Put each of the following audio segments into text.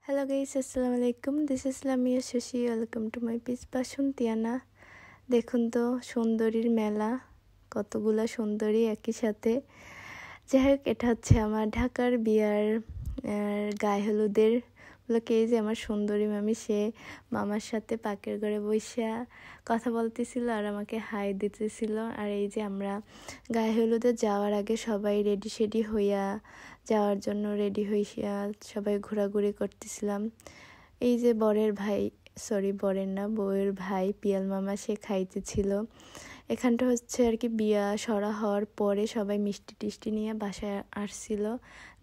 Hello guys, Assalamualaikum. This is Lamia Shashi. Welcome to my page বাসন্তিয়ানা। দেখুন তো সুন্দরীর মেলা, কতগুলা সুন্দরী একই সাথে। যাই হোক, এটা হচ্ছে আমার ঢাকার বিয়ার গায়ে হলুদের লোকে। এই যে আমার সুন্দরী মামি, সে মামার সাথে পাকের ঘরে বসে কথা বলতেছিল আর আমাকে হাই দিতেছিল। আর এই যে আমরা গায়ে হলুদে যাওয়ার আগে সবাই রেডি শেডি হইয়া যাওয়ার জন্য রেডি হইয়া সবাই ঘোরাঘুরি করতেছিলাম। এই যে বরের ভাই পিয়াল মামা, সে খাইতেছিল। এখানটা হচ্ছে আর কি বিয়া সরা হওয়ার পরে সবাই মিষ্টি টিষ্টি নিয়ে বাসায় আসছিল।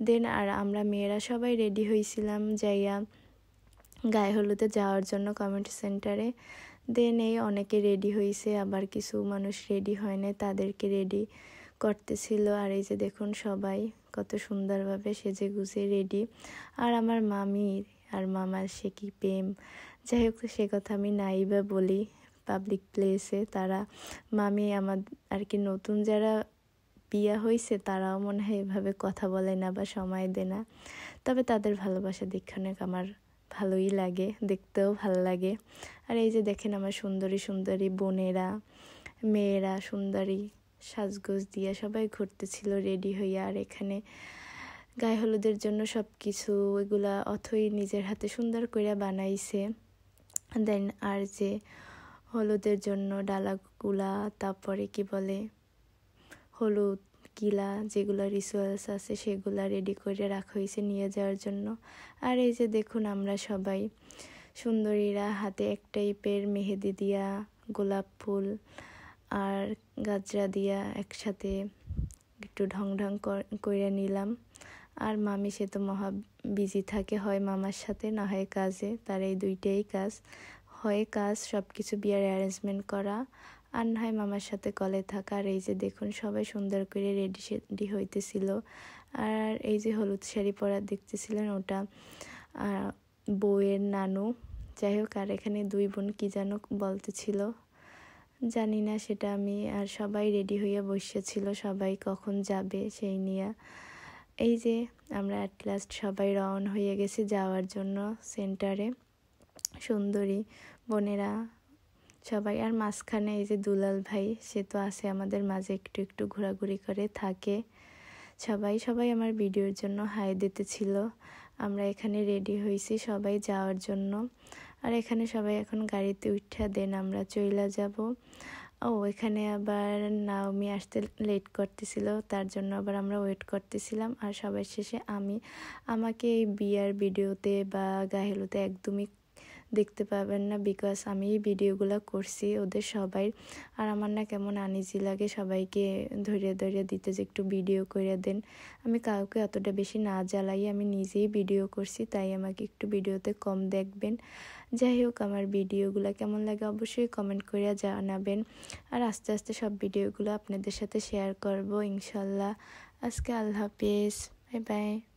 দেন আর আমরা মেয়েরা সবাই রেডি হয়েছিলাম যাইয়া গায়ে হলুদে যাওয়ার জন্য কমিউনিটি সেন্টারে। দেন এই অনেকে রেডি হয়েছে, আবার কিছু মানুষ রেডি হয় না, তাদেরকে রেডি করতেছিল। আর এই যে দেখুন সবাই কত সুন্দরভাবে সেজে গুজে রেডি। আর আমার মামির আর মামার সে কি প্রেম, যাই হোক সে কথা আমি নাই বা বলি পাবলিক প্লেসে। তারা মামি আমার আর কি নতুন যারা বিয়া হয়েছে তারাও মনে হয় এভাবে কথা বলে না বা সময় দেয় না, তবে তাদের ভালোবাসা দেখে অনেক আমার ভালোই লাগে, দেখতেও ভালো লাগে। আর এই যে দেখেন আমার সুন্দরী সুন্দরী বোনেরা, মেয়েরা সুন্দরী সাজগোজ দিয়ে সবাই ঘুরতেছিল রেডি হইয়া। আর এখানে গায়ে হলুদের জন্য সব কিছু এগুলা অথই নিজের হাতে সুন্দর করে বানাইছে। দেন আর যে হলুদের জন্য ডালাগুলা, তারপরে কি বলে হলুদ গিলা, যেগুলো রিচুয়ালস আছে সেগুলা রেডি করে রাখা হয়েছে নিয়ে যাওয়ার জন্য। আর এই যে দেখুন আমরা সবাই সুন্দরীরা হাতে এক টাইপের মেহেদি দিয়া, গোলাপ ফুল আর গাজরা দিয়া একসাথে একটু ঢং ঢং করে নিলাম। আর মামি সে তো মহা বিজি থাকে, হয় মামার সাথে না হয় কাজে, তার এই দুইটাই কাজ, হয় কাজ সব কিছু বিয়ার অ্যারেঞ্জমেন্ট করা, আর না হয় মামার সাথে কলে থাকা। আর এই যে দেখুন সবাই সুন্দর করে রেডি হইতেছিল। আর এই যে হলুদ শাড়ি পরা দেখতেছিলেন, ওটা বউয়ের নানু। যাই হোক, আর এখানে দুই বোন কি যেন বলতেছিল জানি না সেটা আমি। আর সবাই রেডি হইয়া বসেছিল, সবাই কখন যাবে সেই নিয়ে। এই যে আমরা অ্যাট লাস্ট সবাই রওনা হয়ে গেছি যাওয়ার জন্য সেন্টারে, সুন্দরী বোনেরা সবাই। আর মাঝখানে এই যে দুলাল ভাই, সে তো আছে আমাদের মাঝে, একটু একটু ঘোরাঘুরি করে থাকে। সবাই আমার ভিডিওর জন্য হাই দিতেছিল। আমরা এখানে রেডি হয়েছি সবাই যাওয়ার জন্য। আর এখানে সবাই এখন গাড়িতে উঠা দেন আমরা চইলা যাব। এখানে আবার নাওমি আসতে লেট করতেছিল, তার জন্য আবার আমরা ওয়েট করতেছিলাম। আর সবার শেষে আমাকে এই বিয়ার ভিডিওতে বা গায়ে হলুদে একদমই দেখতে পাবেন না, বিকজ আমি এই ভিডিওগুলো করছি ওদের সবাই। আর আমার না কেমন আনইজি লাগে সবাইকে ধরে ধরে দিতে, যে একটু ভিডিও করে দেন। আমি কাউকে অতটা বেশি না জ্বালাই, আমি নিজেই ভিডিও করছি, তাই আমাকে একটু ভিডিওতে কম দেখবেন। যাই হোক, আমার ভিডিওগুলো কেমন লাগে অবশ্যই কমেন্ট করে জানাবেন। আর আস্তে আস্তে সব ভিডিওগুলো আপনাদের সাথে শেয়ার করব ইনশাল্লাহ। আজকে আল্লাহ হাফেজ, বাই বাই।